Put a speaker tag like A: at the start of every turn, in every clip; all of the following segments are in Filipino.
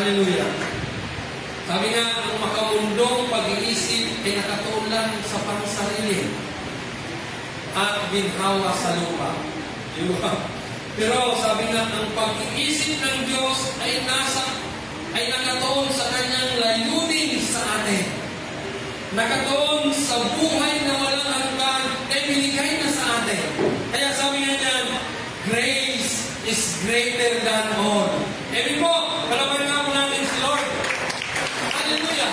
A: Hallelujah. Sabi nga, ang makamundong pag-iisip ay nakatuon lang sa pangsarili at ginhawa sa lupa. Diba? Pero sabi nga, ang pag-iisip ng Diyos ay nakatuon sa kanyang layunin sa atin. Nakatuon sa buhay na walang hanggan ay binigay na sa atin. Kaya sabi nga niyan, grace is greater than all. Amen po, palaban nga po natin si Lord. Hallelujah.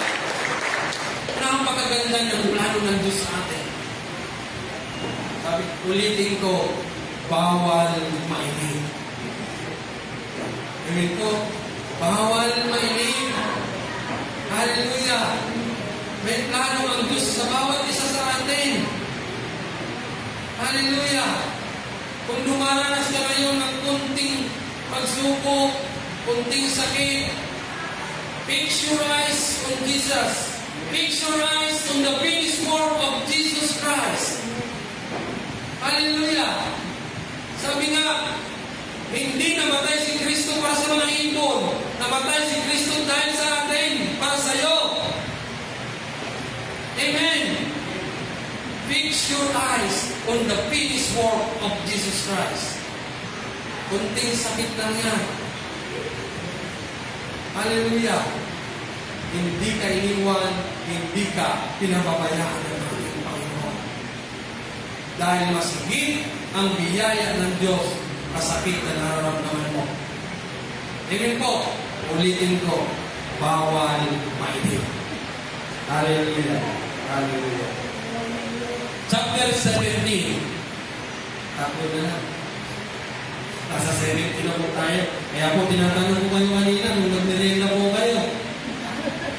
A: Napakaganda ng plano ng Diyos sa atin. Sabi, ulitin ko, bawal mainim. Amen po, bawal mainim. Hallelujah. May plano ang Diyos sa bawat isa sa atin. Hallelujah. Kung dumaranas ka ngayon ng kunting pagsubok, kunting sakit, fix your eyes on Jesus. Fix your eyes on the finished work of Jesus Christ. Hallelujah. Sabi nga, hindi namatay si Kristo para sa mga ibon. Namatay si Kristo dahil sa atin, para sa iyo. Amen. Fix your eyes on the finished work of Jesus Christ. Kunting sakit lang yan. Hallelujah. Hindi ka iniwan, hindi ka pinababayaan ng ating Panginoon. Dahil mas higit ang biyaya ng Diyos sa sakit na nararamdaman mo. Amen po. Ulitin ko, bawal mainim. Hallelujah. Hallelujah. Chapter 17. Tako na lang. Nasa 17 na po tayo. Kaya po tinatanong ko kayo kanina nung nagniregla po kayo.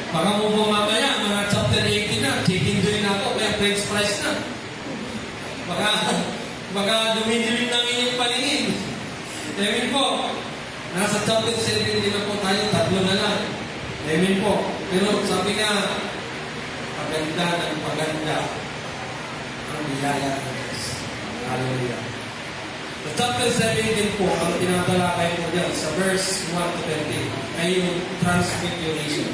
A: Baka mo po mamaya, mga chapter 18 na, chicken joy na ako, kaya french fries na. Baka dumidilim ng inyong paningin. Amen po. Nasa chapter 17 na po tayo, 3 na lang. Amen po. Pero sabi nga, paganda ng paganda ang biyaya ng Diyos. Hallelujah. Sa chapter 17 po, ang tinatalakay po dyan, sa verse 1 to 20, ay yung transfiguration.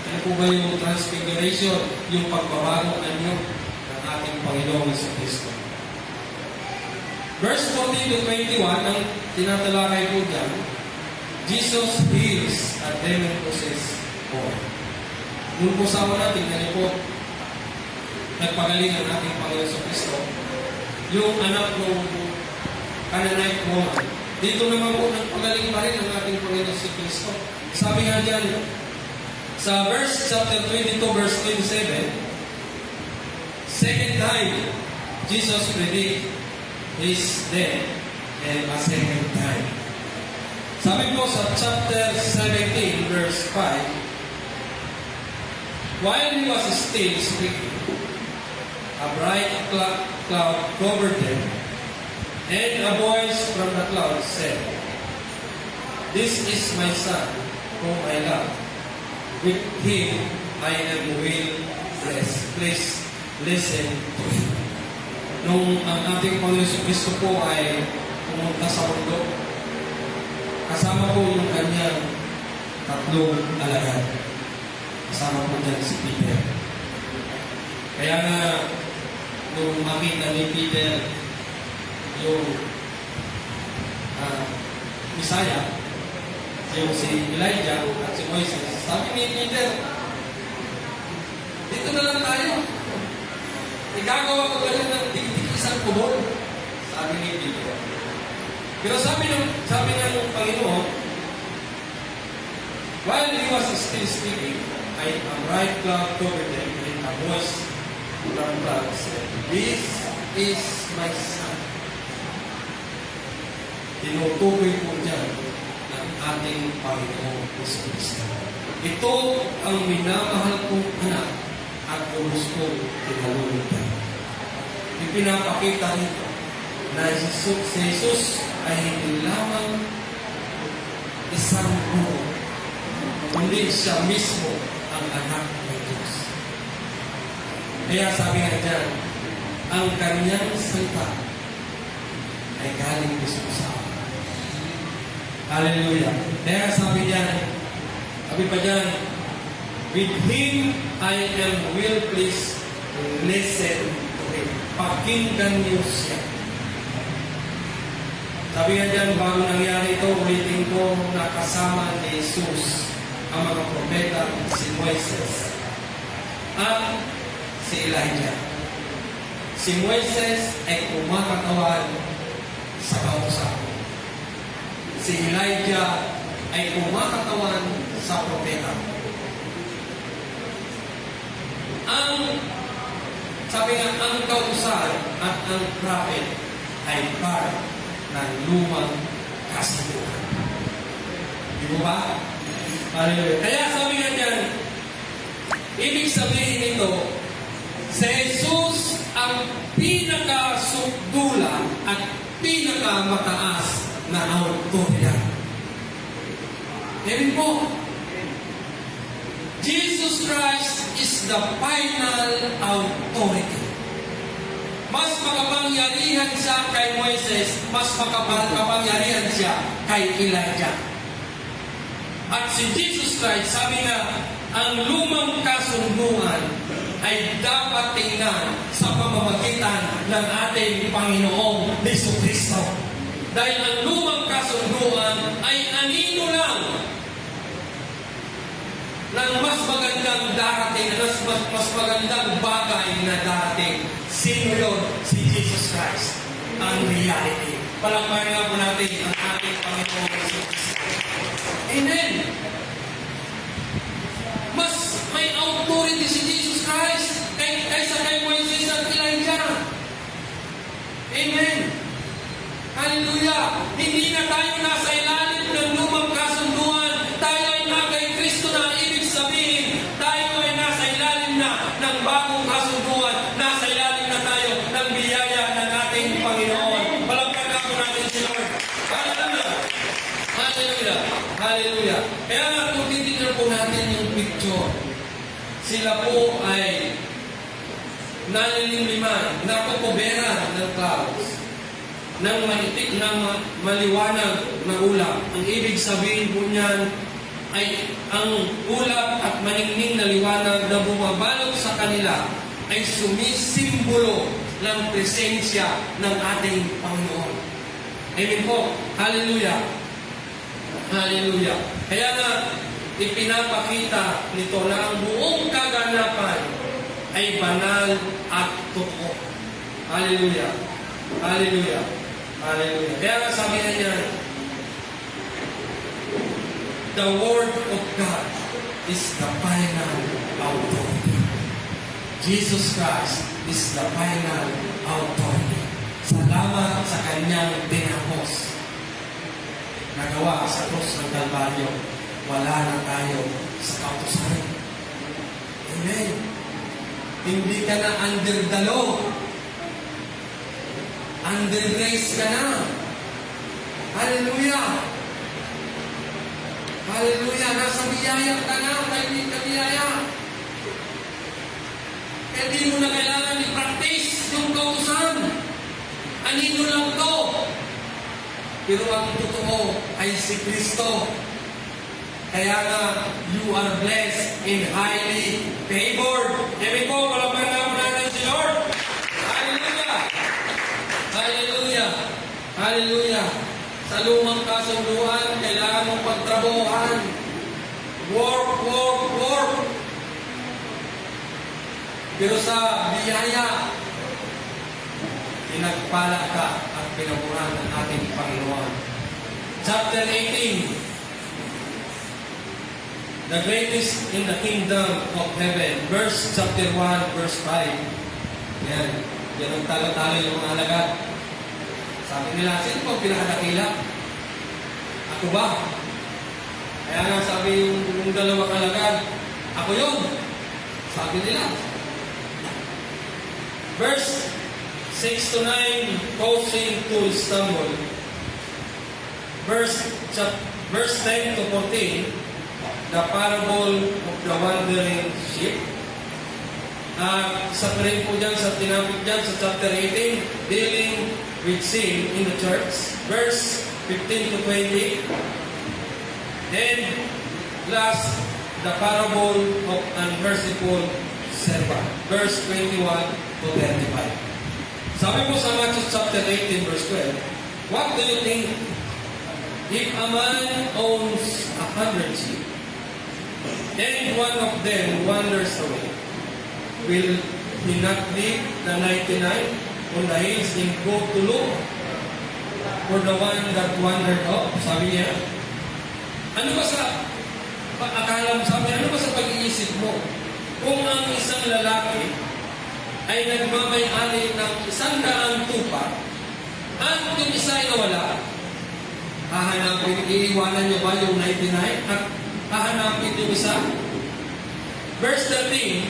A: Ano po ba yung transfiguration? Yung pagbabago anyo ng ating Panginoon sa Kristo. Verse 14 to 21, ang tinatalakay po dyan, Jesus heals a demon-possessed boy. Nung po sa una, tingnan niyo po, nagpagaling ang ating Panginoon sa Kristo. Yung anak ng Canaanite woman. Dito naman po, nagpagaling pa rin ang ating Panginoon sa Kristo. Sabi nga dyan, sa verse chapter 22, verse 27, second time, Jesus predict his death and a second time. Sabi po sa chapter 17, verse 5, while he was still speaking, a bright cloud covered them, and a voice from the cloud said, "This is my son, whom I love. With him I am well pleased. Please listen to him." Nung ang ating Panginoon Kristo po ay pumunta sa mundo, kasama po yung kanyang 3 alagad. Kasama po dyan si Peter. Kaya nga, nung makita ni Peter yung Messiah, yung si Elijah at si Moises, sabi ni Peter, dito na lang tayo. Igagawa ko kayo ng isang kubol. Sabi ni Peter. Pero sabi ng Panginoon, while he was still speaking, a bright cloud covered them, and a voice from the cloud said, "This is my son." Tinutukoy po dyan ng ating Panginoon Kristo. Ito ang minamahal kong anak at lubos kong tinalulutan. Ipinapakita nito na si Jesus ay hindi lamang isang guro, kundi siya mismo ang anak ng Diyos. Kaya sabi nga dyan, ang kanyang salita ay galing mismo sa akin. Hallelujah. Kaya sabi niya, Sabi pa dyan, with him I am will please listen to him. Pakinggan niyo siya. Sabi nga dyan, bago nangyari ito, ulitin ko, nakasama ni Jesus ang mga propeta, si Moises at si Elijah. Si Moises ay kumakatawan sa kautusan. Si Elijah ay kumakatawan sa propeta. Sabi nga, ang kautusan at ang prophet ay part ng lumang kasunduan. Di mo ba? Hallelujah. Kaya sabi nga dyan, ibig sabihin nito, si Jesus ang pinakasukdulan at pinakamataas na autoridad. Amen po. Jesus Christ is the final authority. Mas makapangyarihan siya kay Moises, mas makapangyarihan siya kay Elijah. At si Jesus Christ, sabi nga, ang lumang kasunduan ay dapat tingnan sa pamamagitan ng ating Panginoong Jesucristo. Dahil ang lumang kasunduan ay anino lang ng mas magandang darating, mas magandang bagay na darating. Sino yun? Si Jesus Christ. Ang reality. Palakpakan nga po natin ang ating Panginoong Jesus. Amen. Mas may authority si Jesus Christ kaysa kay Moises at Elijah. Amen. Hallelujah. Hindi na tayo nasa ilalim ng lumang kasunduan. Tayo ay na kay Kristo na. Ibig sabihin, tayo ay nasa ilalim na ng bagong kasunduan. Nasa ilalim na tayo ng biyaya ng ating Panginoon. Palakpakan po natin si Lord. Hallelujah. Hallelujah. Hallelujah. Kaya nga kung titignan po natin yung picture, sila po ay nalilimiman, nakukuberan ng clouds, ng maitik, ng maliwanag na ulap. Ang ibig sabihin po niyan ay ang ulap at maningning na liwanag na bumabalot sa kanila ay sumisimbolo ng presensya ng ating Panginoon. Amen po. Hallelujah. Hallelujah. Kaya nga, ipinapakita nito na ang buong kaganapan ay banal at totoo. Hallelujah. Hallelujah. Hallelujah. Kaya nga sabi na niya, the Word of God is the final authority. Jesus Christ is the final authority. Salamat sa kanyang tinapos. Nagawa sa krus ng Kalbaryo, wala na tayo sa kautusan. Amen. Hindi ka na under the law. Under grace ka na. Hallelujah. Hallelujah. Nasa biyaya ka na. Hindi ka biyaya. Kaya di mo na kailangan i-practice yung kautusan. Anino lang to. Pero ang totoo ay si Kristo. Kaya nga, you are blessed and highly favored. Amen po, palakpakan naman natin si Lord. Hallelujah! Hallelujah! Hallelujah! Sa lumang kasunduan, kailangan mong pagtrabuhan. Work, work, work. Pero sa biyaya, pinagpala ka at pinaburan ng ating Panginoon. Chapter 18. The greatest in the kingdom of heaven. Chapter 1, verse 5. Yan. Yan ang talo-talo yung mga alagad. Sabi nila, sino po pinakadakila? Ako ba? Kaya nga sabi yung dalawang alagad, ako yun. Sabi nila. Verse 6 to 9, causing to stumble. Verse 10 to 14, the parable of the wandering sheep. Sa rin po dyan, sa tinapit dyan, sa chapter 18, dealing with sin in the church. Verse 15 to 20. Then, Last, the parable of unmerciful servant. Verse 21 to 35. Sabi mo sa Matthew chapter 18, verse 12, what do you think? If a man owns 100 sheep, and one of them wanders away, will he not leave the 99 on the hills and go to look for the one that wandered off? Sabi niya, ano ba sa akala mo, sabi, ano ba sa pag-iisip mo? Kung ang isang lalaki ay nagmamay-ari ng 100 tupa at yung isa ay nawala, hahanapin, iiwanan niya ba yung 99 at hahanapin yung isa? Verse 13,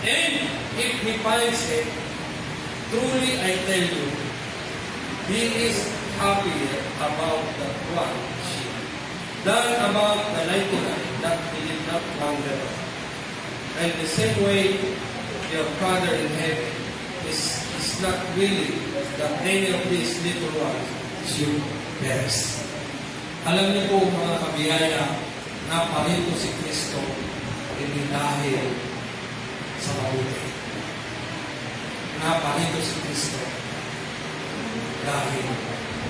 A: and if he finds it, truly I tell you, he is happier about that one sheep than about the 99 that he did not wander. And the same way, your Father in heaven is not willing that any of these little ones should perish. Alam niyo po mga kabiyaya, naparito si Kristo hindi dahil sa mabuti. Naparito si Kristo dahil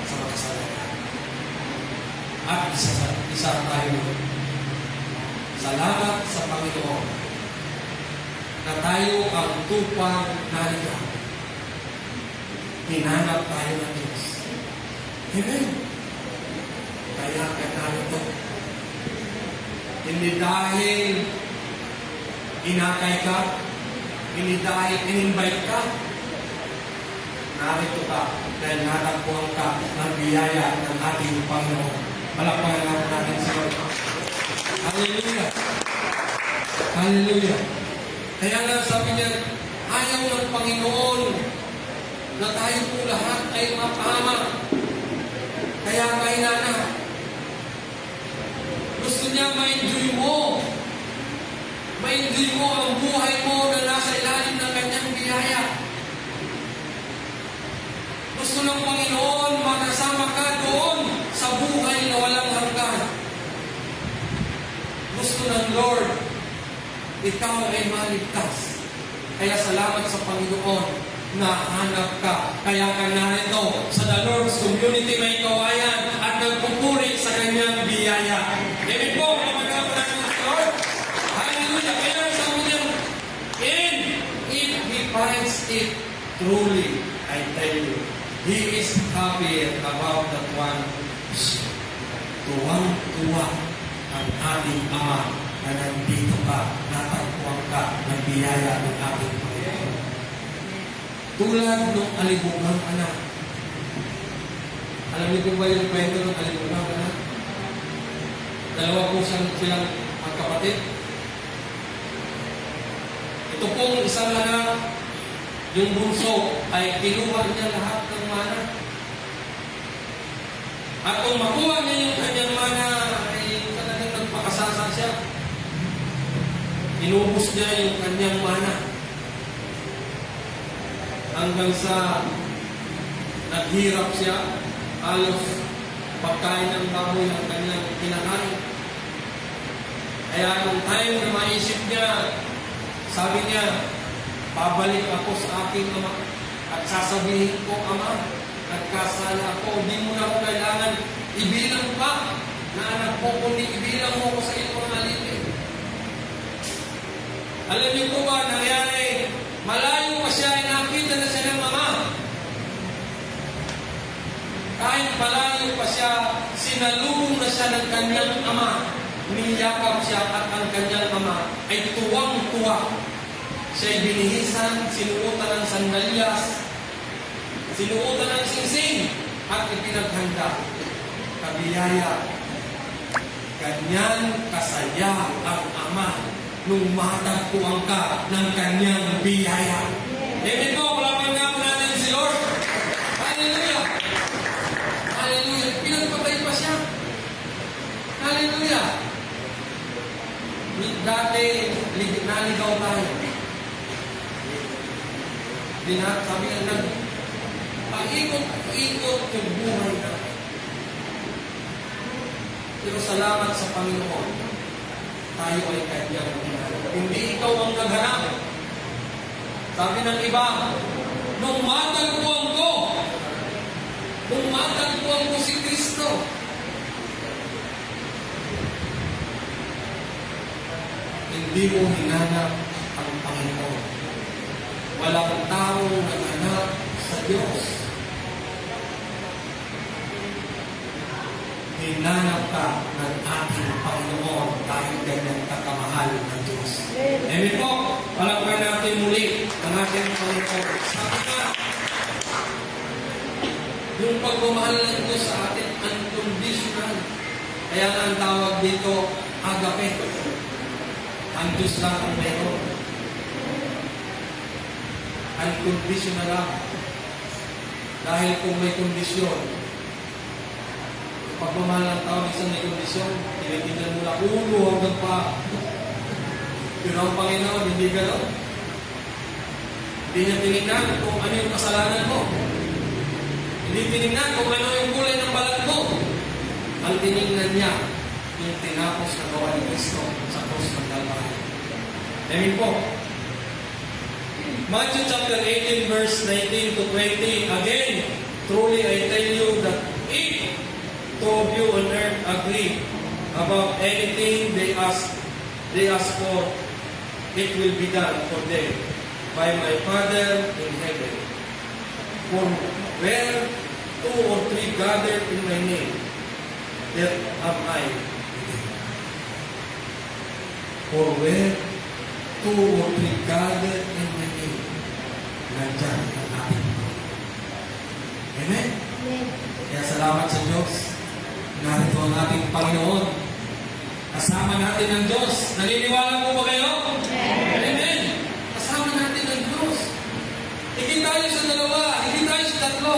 A: sa makasalanan. At isa tayo, salamat sa Panginoon na tayo ang tupang naligaw. Hinanap tayo ng Diyos. Amen. Kaya ka narito. Hindi dahil inakay ka, hindi dahil in-invite ka, narito ka dahil natagpuan ka ng biyaya ng ating Panginoon. Palakpakan natin sa Lord. Hallelujah! Hallelujah! Kaya nga sabi niya, ayaw ng Panginoon na tayo po lahat ay mapahama. Kaya kailangan gusto niya ma-enjoy mo. Ma-enjoy mo ang buhay mo na nasa ilalim ng kanyang biyaya. Gusto ng Panginoon makasama ka doon sa buhay na walang hanggan. Gusto ng Lord, ikaw ay maligtas. Kaya salamat sa Panginoon na hanap ka. Kaya ka narito sa The Lord's Community may kawayan at nagpupuri sa kanyang biyaya. Amen po, kapag natin sa Lord. Hallelujah. Kaya sabi niya, and if he finds it truly, I tell you, he is happier about that one. Tuwang-tuwa ang ating Ama na nandito ka, natagpuan ka ng biyaya ng ating Panginoon. Tulad ng alibugang anak. Alam niyo ba yung kwento ng alibugang anak? Dalawa po silang magkapatid. Ito pong isang anak, yung bunso, ay kinuha niya lahat ng mana. At kung makuha niya yung kanyang mana, ay talagang nagpakasasa siya. Inubos niya yung kanyang mana. Hanggang sa naghirap siya, halos pagkain ng baboy ang kanyang kinakain. Kaya nung time na maisip niya, sabi niya, babalik ako sa aking ama at sasabihin ko, Ama, nagkasala ako, hindi mo na ako kailangan ibilang pa na anak ko, kundi ibilang mo ko sa iyong mga alipin. Alam niyo po ba, nangyari, malayo pa siya, nakita na siya ng ama. Kahit malayo pa siya, sinalubong na siya ng kanyang ama. Niyakap siya at ang kanyang ama ay tuwang-tuwa. Siya'y binihisan, sinuotan ng sandalyas, sinuotan ng singsing, at ipinaghanda. Kabiyaya, ganyan kasaya ang ama nung matagpuan ka ng kanyang biyaya. Amen po, palapin nga po natin si Lord. Hallelujah! Hallelujah! Pinagpatay pa siya. Hallelujah! Dati, naligaw tayo. Sabi nga, paikot-ikot yung buhay natin. Pero salamat sa Panginoon tayo ay kanyang hinanap. Hindi ikaw ang naghanap. Sabi ng iba, nung matagpuan ko si Kristo, hindi mo hinanap ang Panginoon. Walang tao naghanap sa Diyos. Hinanap ka ng ating Panginoon dahil ganyan kakamahal ng Diyos. Amen po. Palakpan natin muli ang ating Panginoon. Sabi nga, yung pagmamahal ng Diyos sa atin, unconditional. Kaya nga ang tawag dito, agape. Ang Diyos lang ang meron. Unconditional lang. Dahil kung may kondisyon, pagmamahal ng tao, minsan may kondisyon, tinitingnan mo lang, ulo hanggang pa. Pero ang Panginoon, hindi gano'n. Hindi niya tinignan kung ano yung kasalanan mo. Hindi tinignan kung ano yung kulay ng balat mo. Ang tinignan niya, yung tinapos na gawa ni Kristo sa krus ng Kalbaryo. Amen po. Matthew chapter 18, verse 19 to 20. Again, truly I tell you that if two of you on earth agree about anything they ask for, it will be done for them by my Father in heaven. For where two or three gather in my name, there am I. For where two or three gather in my name, nandiyan ang ating Panginoon. Amen?
B: Amen.
A: Kaya salamat sa Diyos. Narito ang ating Panginoon. Kasama natin ang Diyos. Naniniwala po ba kayo?
B: Amen.
A: Amen. Kasama natin ang Diyos. Hindi tayo sa dalawa, hindi tayo sa tatlo.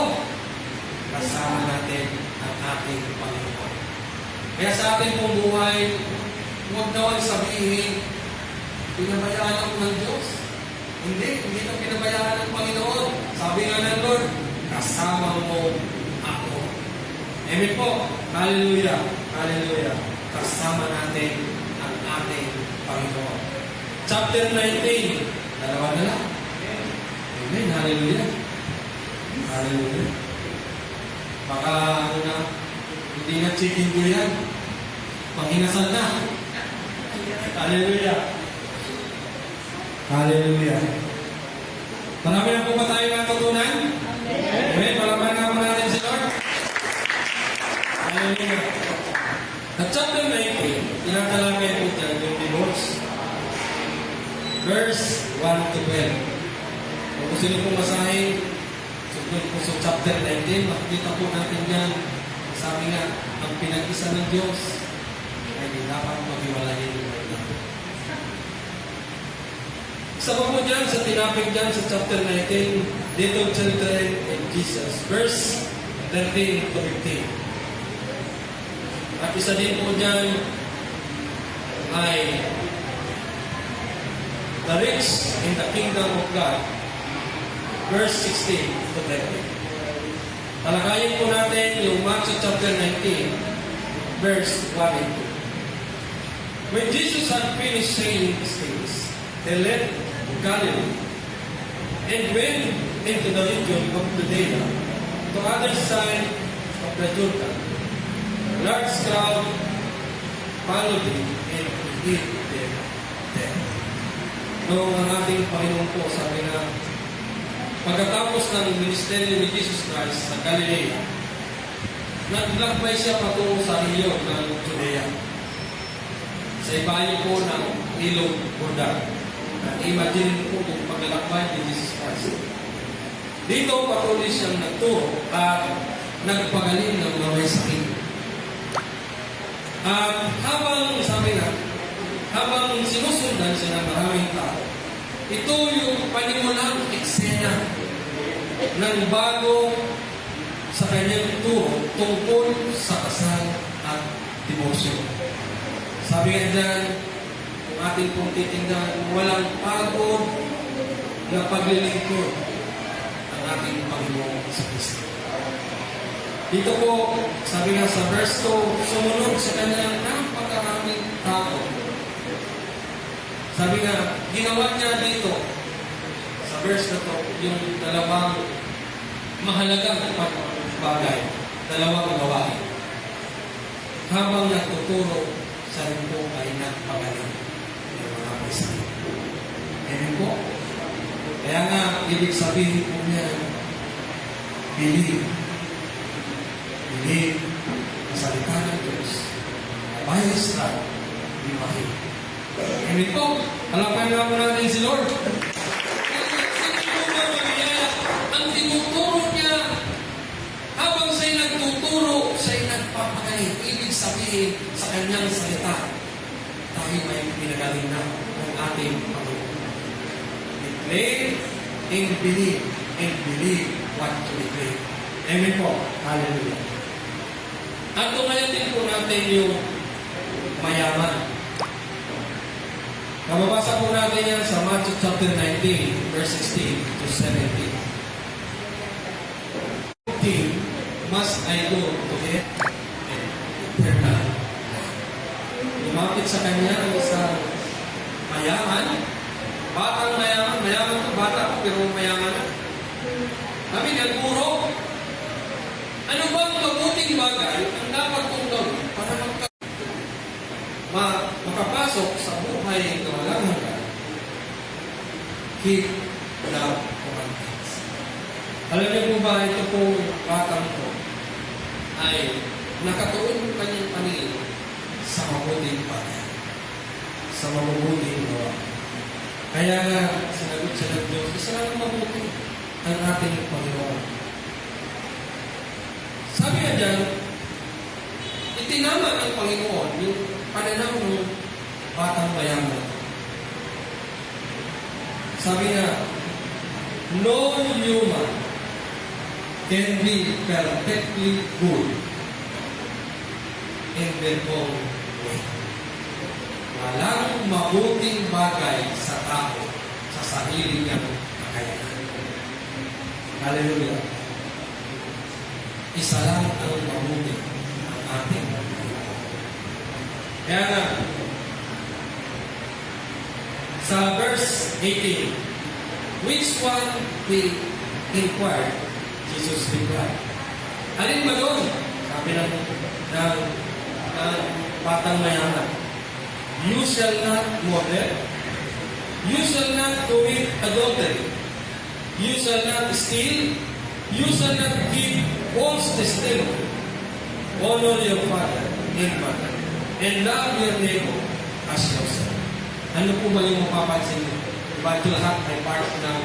A: Kasama natin ang ating Panginoon. Kaya sa ating pong buhay, huwag naman sabihin, pinabayaan ako ng Diyos. Hindi ka pinabayaan ng Panginoon. Sabi nga ng Lord, kasama mo ako. Amen po. Hallelujah. Hallelujah. Kasama natin ang ating Panginoon. Chapter 19. Dalawa na lang. Amen. Hallelujah. Hallelujah. Baka hindi na chicken ko yan. Panghinasal na. Hallelujah. Hallelujah. Marami na po ba tayo natutunan? Amen. Palaman nga mo natin si Lord. Hallelujah. At chapter 19, tinatalakay po dyan yung divorce. Verse 1 to 12. Kung gusto niyo pong masahin, sunod po sa chapter 19, makikita po natin yan. Sabi nga, ang pinag-isa ng Diyos ay di dapat maghiwalayin ng mga. Isa pa po dyan, sa tinapig dyan sa chapter 19, little children and Jesus. Verse 13 to 15. At isa din po dyan ay the rich in the kingdom of God. Verse 16 to 20. Talakayin po natin yung Matthew chapter 19, verse 1 and 2. When Jesus had finished saying these things, they left Galilee and went into the region of Judea, to the other side of the Jordan. A large crowd followed him and he healed them there. Noong ang ating Panginoon po, sabi na, pagkatapos ng ministeryo ni Jesus Christ sa Galilea, naglakbay siya patungo sa ilog ng Judea. Sa ibayo po ng ilog Jordan. Imagine po kung paglalakbay ni Jesus Christ. Dito patuloy siyang nagturo at nagpagaling ng mga may sakit. At habang sinusundan siya ng maraming tao, ito yung panimulang eksena ng bago sa kanyang turo tungkol sa kasal at diborsyo. Sabi nga dyan, kung ating pong titingnan, walang pagod na paglilingkod ang ating Panginoon sa Kristo. Dito po, sabi nga sa verse 2, sumunod sa kanyang napakaraming tao Sabi nga, ginawa niya dito, sa verse na to, yung dalawang mahalagang bagay, dalawang gawain. Habang nagtuturo, sa rin po ay nagpagaling ng mga Kristiyan. Amen po. Kaya nga, ibig sabihin po niya, believe. Believe na salita ng Diyos. By His stripes, we are healed. Amen po. Palapain na po natin si Lord. Ang tinuturo niya, habang siya'y nagtuturo, siya'y nagpapagaling. Ibig sabihin sa kanyang salita, tayo may pinagaling na ng ating Panginoon. Declare and believe what to declare. Amen po. Hallelujah. At ngayon din po natin yung mayaman. Nababasa po natin yan sa Matthew chapter 19, verse 16 to 17. Must I go to it and eternal life. Lumapit sa kanya ang isang mayaman, batang mayaman to, bata pero mayaman na. Kami nagpuro, ano bang mabuting bagay ang dapat kong gawin para makapasok sa buhay na walang hanggan? Keep the commandments. Alam niyo po ba, ito pong batang ko ay nakatuon ng kanyang paningin sa mabuting bagay, sa mabuting gawa. Kaya nga, sinagot siya ng Diyos, isa lang mabuti ang ating Panginoon. Sabi nga dyan, itinama ng Panginoon yung pananaw ng batang mayaman. Sabi nga, no human can be perfectly good in their own way. Walang mabuting bagay sa tao sa sarili niyang kakayanan. Hallelujah. Isa lang ang mabuti ang ating Panginoon. Kaya nga, sa verse 18, which one will inquire? Jesus replied. Alin ba doon? Sabi ng batang mayaman. You shall not murder. You shall not commit adultery. You shall not steal. You shall not give false testimony. Honor your father and mother. And love your neighbor as yourself. Ano po ba yung mapapansin mo? Diba ito lahat ay part ng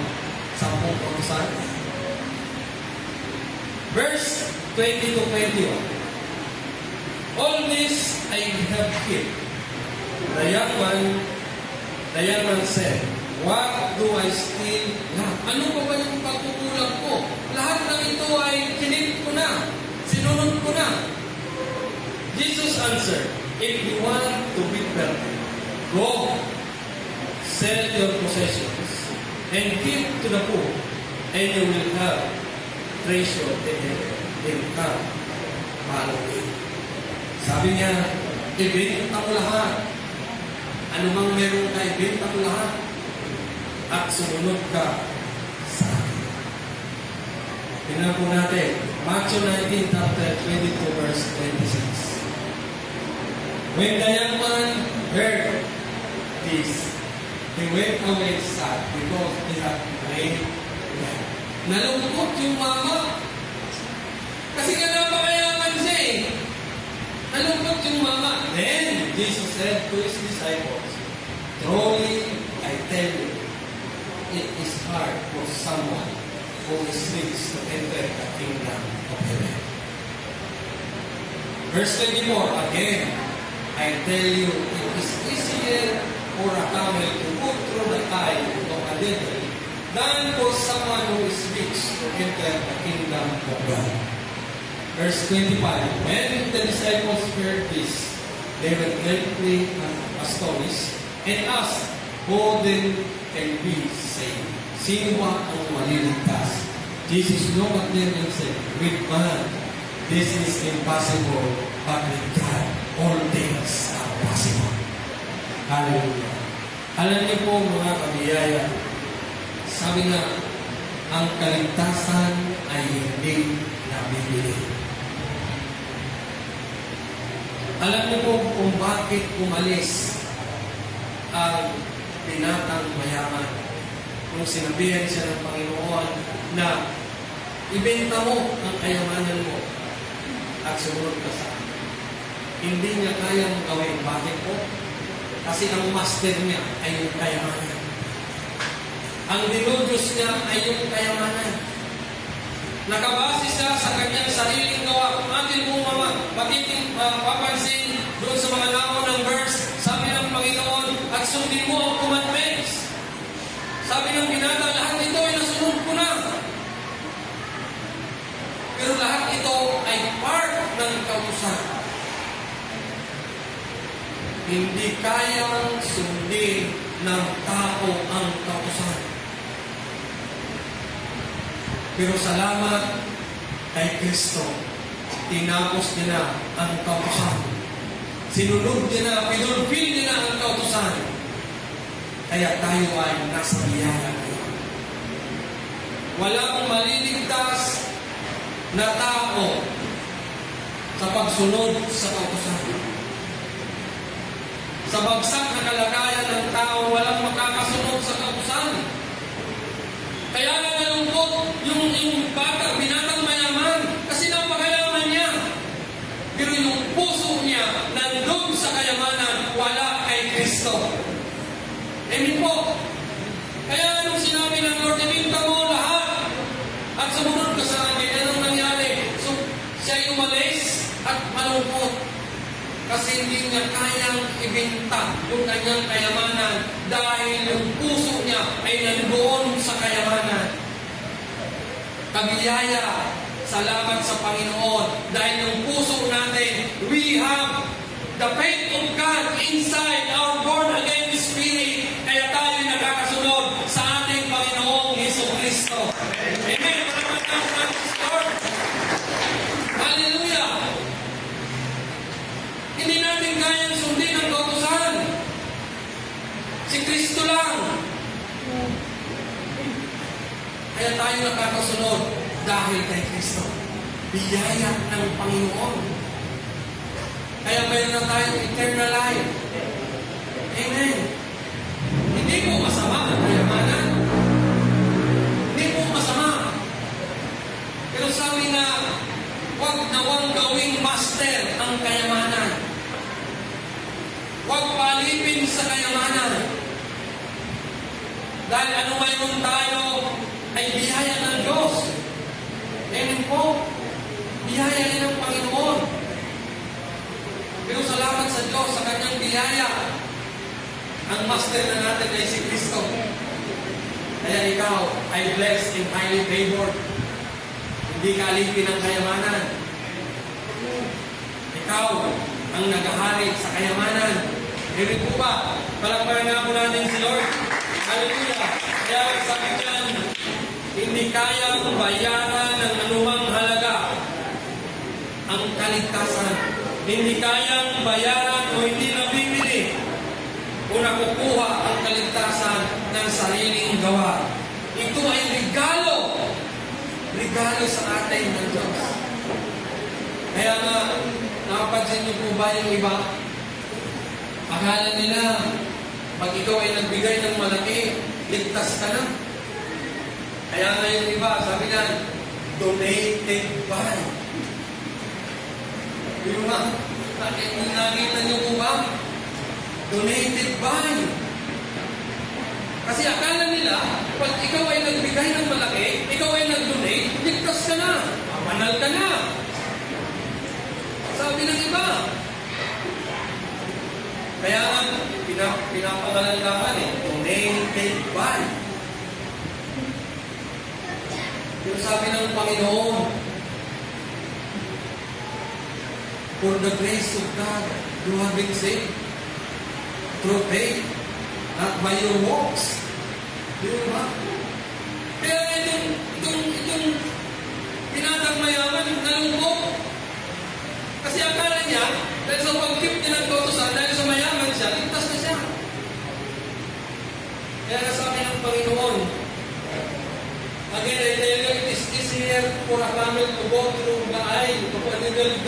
A: 10 kautusan? Verse 20 to 21. All this I have kept. The young man said, what do I still lack? Ano pa ba yung pagkukulang ko? Lahat ng ito ay kinip ko na. Sinunod ko na. Jesus answered, if you want to be perfect, go, sell your possessions, and give to the poor, and you will have treasure in come. Follow me. Sabi niya, ibenta ko lahat. Ano mang meron ka, ibenta ko lahat. At sumunod ka sa akin. Tingnan po natin. Matthew 19, chapter 22, verse 26. When the young man heard this, he went away sad because he had great wealth. Nalungkot yung mama. Kasi nga napakayaman siya eh. Nalungkot yung mama. Then, Jesus said to His disciples, truly, I tell you, it is hard for someone who is rich to enter the kingdom of heaven. Verse 24, again, I tell you, it is easier for a camel to go through the eye of a needle than for someone who is rich to enter the kingdom of God. Verse 25, when the disciples heard this, they were greatly astonished and asked, who then can be saved? Sino ba ang maliligtas? Jesus looked at them and said, with man, this is impossible, but with God, all things are possible. Hallelujah. Alam niyo po mga kabiyaya, sabi nga, ang kaligtasan ay hindi nabibili. Alam niyo po kung bakit umalis ang binatang mayaman. Kung sinabihan siya ng Panginoon na ibenta mo ang kayamanan mo at sumunod ka sa akin. Hindi niya kayang gawin. Bakit po? Kasi ang master niya ay yung kayamanan. Ang dinudyos niya ay yung kayamanan. Nakabase siya sa kanyang sariling gawa. Atin po papansin doon sa mga naunang verse, sabi ng Panginoon, at sundin mo ang commandments. Sabi ng binata, lahat ito ay nasunod ko na. Pero lahat ito ay part ng kautusan. Hindi kayang sundin ng tao ang kautusan. Pero salamat kay Kristo, tinapos niya na ang kautusan. Sinunod niya na, pinulfil niya na ang kautusan. Kaya tayo ay nasa biyaya ngayon. Walang maliligtas na tao sa pagsunod sa kautusan. Sa bagsak na kalagayan ng tao, walang makakasunod sa kautusan. Kaya nga nalungkot yung binatang mayaman kasi napakayaman niya. Pero yung puso niya nandun sa kayamanan, wala kay Kristo. Amen po. Kaya nung sinabi ng Lord, ibinta mo lahat at sumunod ka sa akin, anong nangyari? So, siya'y umalis at malungkot. Kasi hindi niya kayang ibinta yung kanyang kayamanan dahil yung puso niya ay nandoon sa kayamanan. Kabiyaya, salamat sa Panginoon dahil yung puso natin, we have the faith of God inside our born-again spirit, kaya tayo nakakasunod sa ating Panginoong Jesucristo. Amen. Lord. Hallelujah. Hindi natin kayang sundin ang kautusan. Si Kristo lang. Kaya tayo nakakasunod dahil kay Kristo. Biyaya ng Panginoon. Kaya mayroon na tayong eternal life. Amen. Hindi po masama ang kayamanan. Hindi po masama. Pero sabi na, huwag nawang gawing master ang kayamanan. Huwag palipin sa kayamanan. Dahil ano mayroon tayo ay biyaya ng Diyos. Amen po. Biyaya din ng Panginoon. Pero salamat sa Diyos sa kanyang biyaya. Ang master na natin ay si Kristo. Kaya ikaw ay blessed and highly favored. Hindi ka alipin ng kayamanan. Ikaw ang naghahari sa kayamanan. Meron po ba? Palakpakan nga po natin si Lord. Hallelujah. Kaya sabi dyan, hindi kayang bayaran ng anumang halaga ang kaligtasan. Hindi kayang bayaran o hindi nabibili o nakukuha ang kaligtasan ng sariling gawa. Ito ay regalo. Regalo sa atin ng Diyos. Kaya nga, nakapansin niyo po ba yung iba? Akala nila, pag ikaw ay nagbigay ng malaki, ligtas ka na. Kaya nga yung iba, sabi nga, donated by. Yung mga, nakita niyo po ba? Donated by. Kasi akala nila, pag ikaw ay nagbigay ng malaki, ikaw ay nag-donate, ligtas ka na. Manal ka na. Sabi ng iba. Kaya nga, pinapangalandakan donated by. Yung sabi ng Panginoon, for the grace of God, you have been saved through faith, not by your works. Di ba? Kaya itong pinatang mayaman, nalungkot. Kasi akala niya, dahil sa pag-keep niya ng kautusan, dahil sa mayaman siya, ligtas na siya.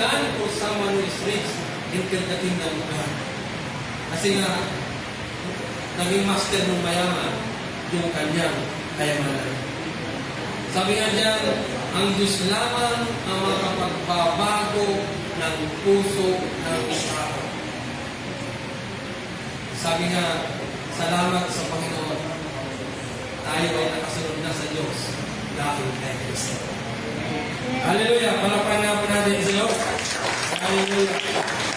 A: than for someone who is rich enter the kingdom of God. Kasi nga, naging master ng mayaman yung kanyang kayamanan. Sabi nga dyan, ang Diyos lamang ang makapagbabago ng puso ng tao. Sabi nga, salamat sa Panginoon. Tayo ay nakasunod na sa Diyos dahil kay Kristo. Hallelujah! Palakpakan nga po natin sa Lord. Hallelujah!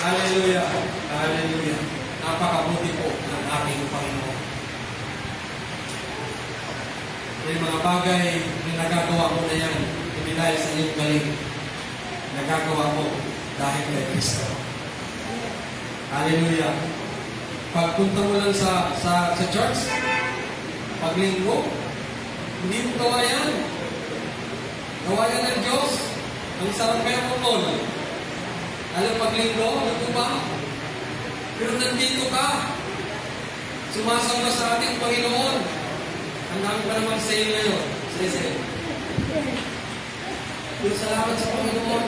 A: Hallelujah! Hallelujah! Napakabuti po ng ating Panginoon. May mga bagay na nagagawa mo na yan, hindi dahil sa iyong galing. Nagagawa mo dahil kay Kristo. Hallelujah! Pagpunta mo lang sa church, paglinggo, hindi mo gawa yan. Gawa yan ng Diyos. Ang sarap kaya mo tol. Alam, paglinggo, ano ba? Pero nandito ka. Sumasamba sa ating Panginoon. Ang dami pa naman sa iyo ngayon. Sige. Pero salamat sa Panginoon.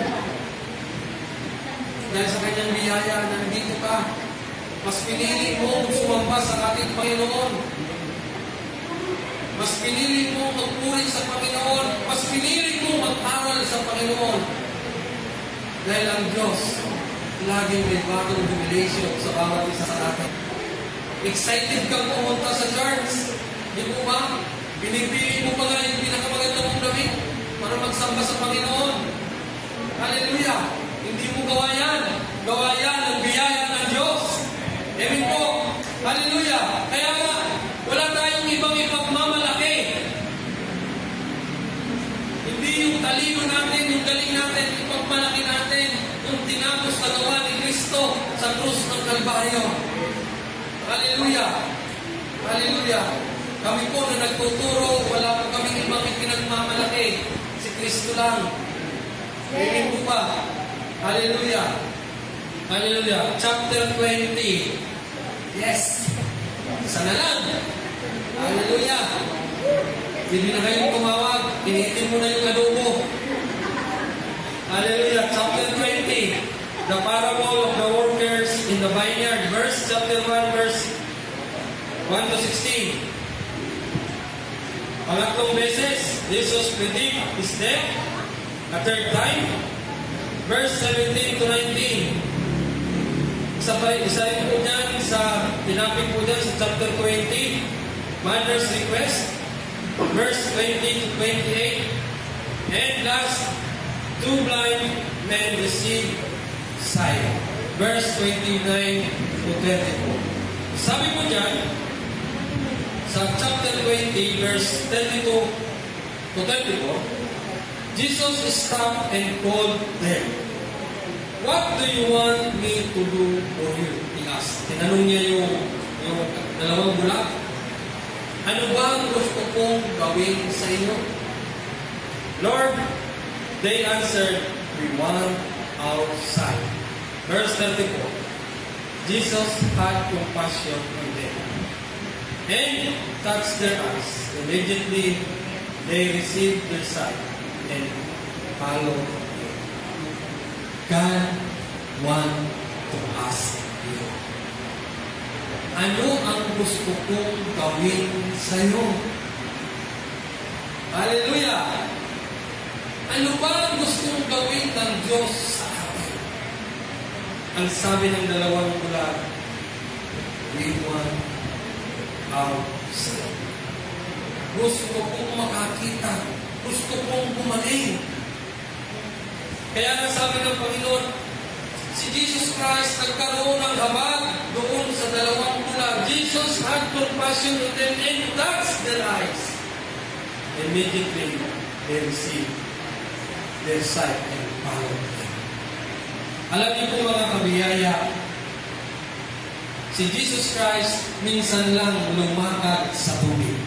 A: Dahil sa kanyang biyaya, nandito ka. Mas pinili mo sumamba sa ating Panginoon. Mas pinili mo magpuri sa Panginoon. Mas pinili mo mag-aral sa Panginoon. Dahil ang Diyos, laging may bagong revelation sa bawat isa sa atin. Excited kang pumunta sa church. Di mo ba? Pinipili mo pa nga yung pinakamaganda mong damit para magsamba sa Panginoon. Hallelujah! Hindi mo gawa yan. Gawa yan ang biyaya ng Diyos. Amen po. Hallelujah. Kaya nga, wala tayong ibang ipagmamalaki. Hindi yung talino natin, yung galing natin, ipagmalaki natin yung tinapos na gawa ni Kristo sa krus ng Kalbaryo. Hallelujah. Hallelujah. Kami po na nagtuturo, wala po kaming ibang ipinagmamalaki. Si Kristo lang. Amen po ba? Hallelujah. Hallelujah. Chapter 20. Yes. Sana lang. Hallelujah. Hindi na kayong tumawag. Initin mo na yung adobo. Hallelujah. Chapter 20. The parable of the workers in the vineyard. Chapter 1, verse 1 to 16. Pangatlong beses, Jesus predict his death. A third time. Verse 17 to 19. Isa rin po dyan sa, tinapin po dyan sa chapter 20, Mother's Request, verse 20 to 28, and last, two blind men receive sight, verse 29 to 34. Sabi po dyan, sa chapter 20, verse 32 to 34, Jesus stopped and called them. What do you want me to do for you? He asked. Tinanong niya yung dalawang bulag. Ano ba ang gusto kong gawin sa inyo? Lord, they answered, we want our sight. Verse 34. Jesus had compassion on them and touched their eyes. Immediately, they received their sight and followed him. God want to ask you. Ano ang gusto kong gawin sa iyo? Hallelujah! Ano ba ang gusto kong gawin ng Diyos sa atin? Ang sabi ng dalawang bulag, we want our sight. Gusto kong makakita. Gusto kong gumaling. Kaya nga sabi ng Panginoon, si Jesus Christ nagkaroon ng habag doon sa dalawang bulag. Jesus had compassion on them and touched their eyes. Immediately, they received their sight and followed him. Alam niyo po mga kabiyaya, si Jesus Christ minsan lang lumakad sa tubig.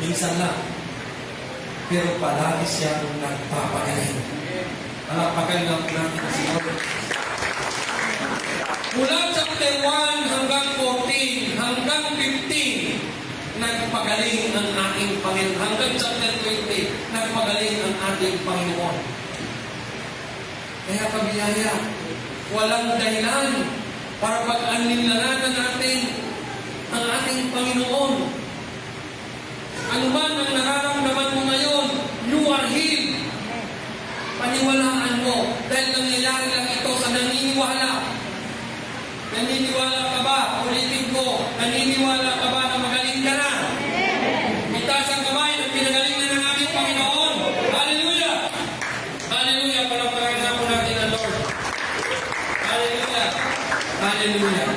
A: Minsan lang. Pero palagi siyang nagpapagaling. Palakpakan lang natin si Lord. Mula chapter 1 hanggang 14, hanggang 15, nagpagaling ang ating Panginoon. Hanggang chapter 20, nagpagaling ang ating Panginoon. Kaya kabiyaya, walang dahilan para pag-alinlangan natin ang ating Panginoon. Ano man ang nararamdaman mo ngayon, you are healed. Paniwalaan mo dahil nangyayari lang ito sa naniniwala. Naniniwala ka ba? Ulitin ko, naniniwala ka ba na magaling ka na? Itaas ang kamay na pinagaling na ng aming Panginoon. Hallelujah! Hallelujah! Palapalagan po natin ang Lord. Hallelujah! Hallelujah!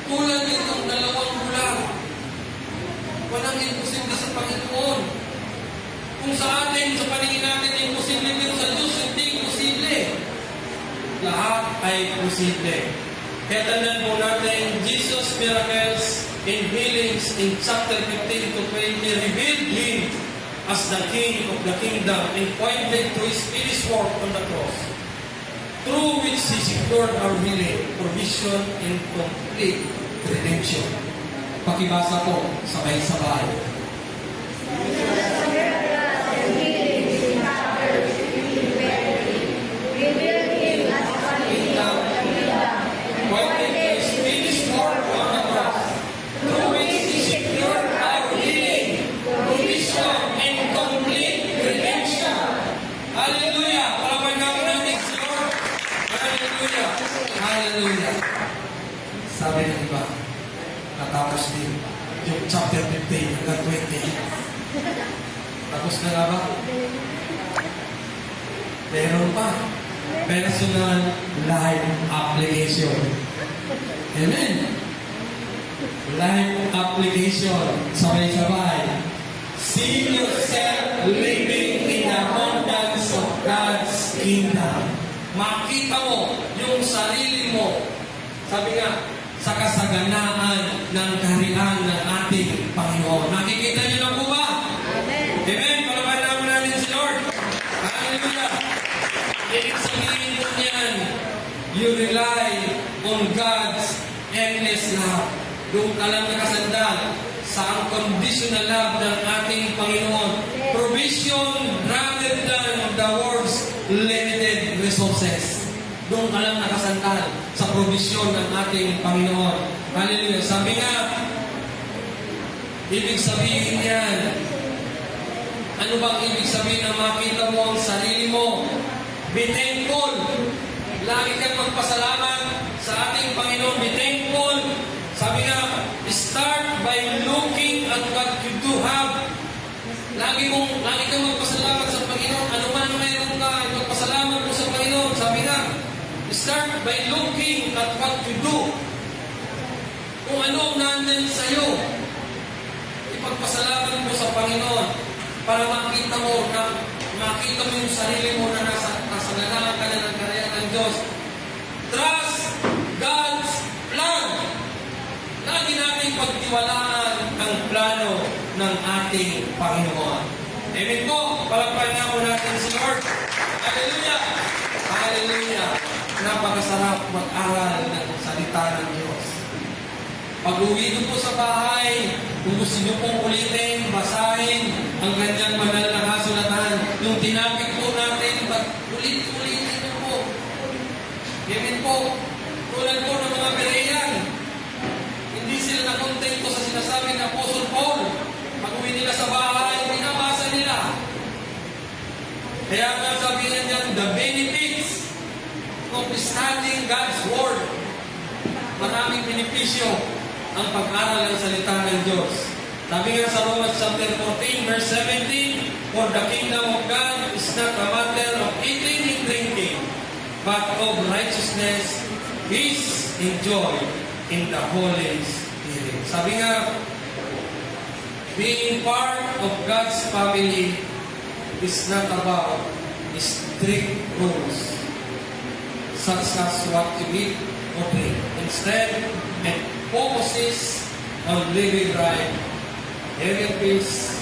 A: Tulad nitong dalawang bulan, walang imposible sa Panginoon. Kung sa atin, sa paningin natin, imposible, pero sa Diyos, hindi imposible. Lahat ay posible. Kaya tandaan po natin, Jesus' miracles and healings in chapter 15 to 20 revealed Him as the King of the kingdom and pointed to His finished work on the cross, through which He secured our healing, provision, and complete redemption. Pakibasa po, sabay-sabay. Hallelujah. Sabi ng iba, natapos din yung chapter 15 hanggang 20. Tapos na nga ba? Meron pa. Personal life application. Amen. Life application. Sabay-sabay. See yourself living in the abundance of God's kingdom. Makita mo yung sarili mo, sabi nga, sa kasaganaan ng kaharian ng ating Panginoon. Nakikita niyo na po ba? Amen. Amen. Palapalan naman natin si Lord. Hallelujah. Ibig sabihin po niyan, you rely on God's endless love. Doon ka lang nakasandal sa unconditional love ng ating Panginoon. Provision rather than the world's limited resources. Doon ka lang nakasandal sa provision ng ating Panginoon. Hallelujah. Sabi nga, ibig sabihin yan, ano bang ibig sabihin na makita mo ang sarili mo? Be thankful. Lagi kang magpasalamat sa ating Panginoon. Be thankful. Sabi nga, start by looking at what you do have. Lagi kang magpasalamat sa Panginoon. Ano man ang mayroon ka, magpasalamat mo sa Panginoon. Sabi nga, start by looking at what you do. Kung ano ang nandun sa'yo, ipagpasalamat mo sa Panginoon para makita mo yung sarili mo na nasa ganahan ka na ng karya ng Diyos. Trust God's plan. Lagi natin pagtiwalaan ang plano ng ating Panginoon. Amen po. Palakpakan nga po natin si Lord. Hallelujah. Hallelujah. Napakasarap mag-aral ng salita ng Diyos. Pag-uwi nyo po sa bahay, kung gusto nyo pong ulitin, basahin ang kanyang banal na kasulatan. Yung tinapik po natin, ulit-ulitin nyo po. Amen po. Tulad po ng mga Berean, hindi sila nakontento sa sinasabi ng Apostle Paul. Pag-uwi nila sa bahay, binabasa nila. Kaya nga sabihin niyan, the benefits of studying God's Word. Maraming benepisyo ang pag-aral ng salita ng Diyos. Sabi nga sa Romans chapter 14, verse 17, for the kingdom of God is not a matter of eating and drinking, but of righteousness, peace, and joy in the Holy Spirit. Sabi nga, being part of God's family is not about strict rules, such as what to eat or drink. Instead, it focuses on living right, having peace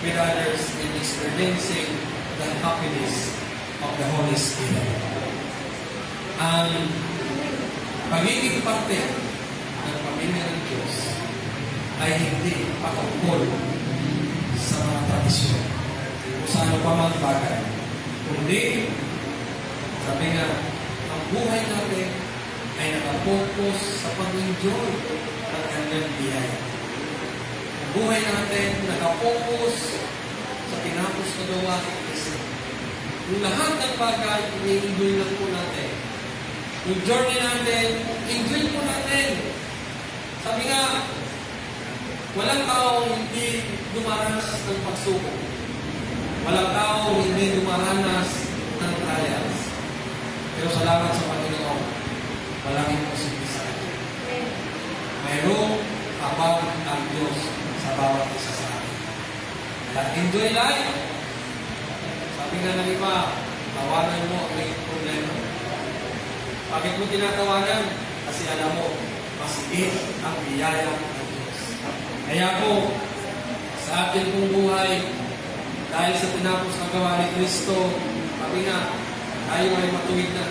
A: with others, and experiencing the happiness of the Holy Spirit. Ang pagiging parte ng pamilya ng Diyos ay hindi patungkol sa mga tradisyon o sa ano pa mga bagay. Kundi, sabi nga, buhay natin ay nakapokus sa pag-enjoy ng kanyang biyaya. Ang buhay natin nakapokus sa tinapos na gawa ni Kristo. Yung lahat ng bagay, i-enjoy lang po natin. Yung journey natin, enjoy po natin. Sabi nga, walang taong hindi dumaranas ng pagsubok. Walang taong hindi dumaranas ng trials. Pero salamat sa Panginoon, walang imposible sa atin. Mayroong abang ang Diyos sa bawat isa sa atin. Kaya enjoy life. Sabi nga ng iba, tawanan mo ang iyong problema. Bakit mo tinatawanan? Kasi alam mo, masigit ang biyaya ng Diyos. Kaya po, sa ating pong buhay, dahil sa tinapos na gawa ni Kristo, sabi nga, tayo ay matuwid na.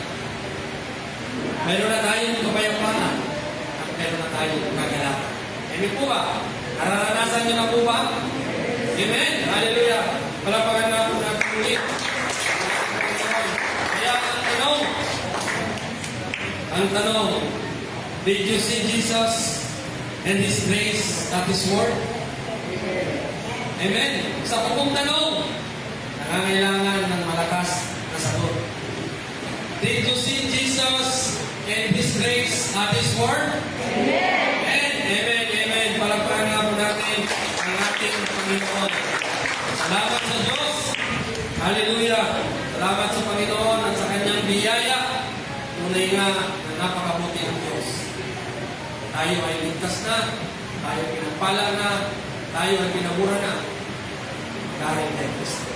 A: Meron na tayong kapayapaan at meron na tayong kagalakan. Amen po ba? Nararanasan niyo na po ba? Amen? Hallelujah! Palapagan na po natin ulit. Kaya ang tanong, did you see Jesus and His grace at His word? Amen? Sa pupong tanong, nangangailangan ng malakas na sagot. Did you see Jesus and His grace at His word? Amen! Amen! Amen! Palagpagan nga po natin ang ating Panginoon. Salamat sa Diyos! Hallelujah! Salamat sa Panginoon at sa Kanyang biyaya. Tunay nga na napakabuti ang Diyos. Tayo ay ligtas na, tayo ay pinagpala na, tayo ay pinabura na dahil kay Kristo.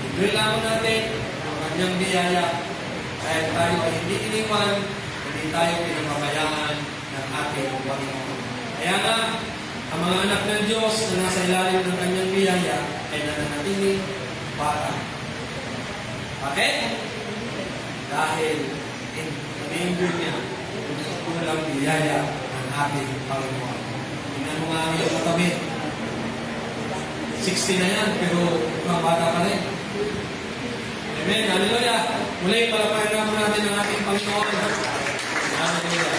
A: Enjoy lang natin ang Kanyang biyaya dahil tayo ay hindi iniwan, hindi tayo pinamamayaan ng ating Panginoon. Kaya nga, ang mga anak ng Diyos na nasa ilalim ng Kanyang biyaya ay nananatiling bata. Bakit? Dahil in-enjoy niya sa pulang biyaya ng ating Panginoon. Tingnan mo nga ang iyong katabi. 60 na yan, pero mga bata pa rin. Amen. Hallelujah. Muli, palapayan naman natin ang ating Panginoon. Hallelujah.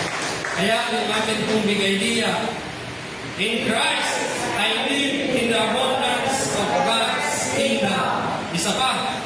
A: Kaya, ang ating pong big idea, in Christ, I live in the abundance of God's kingdom. Isa pa,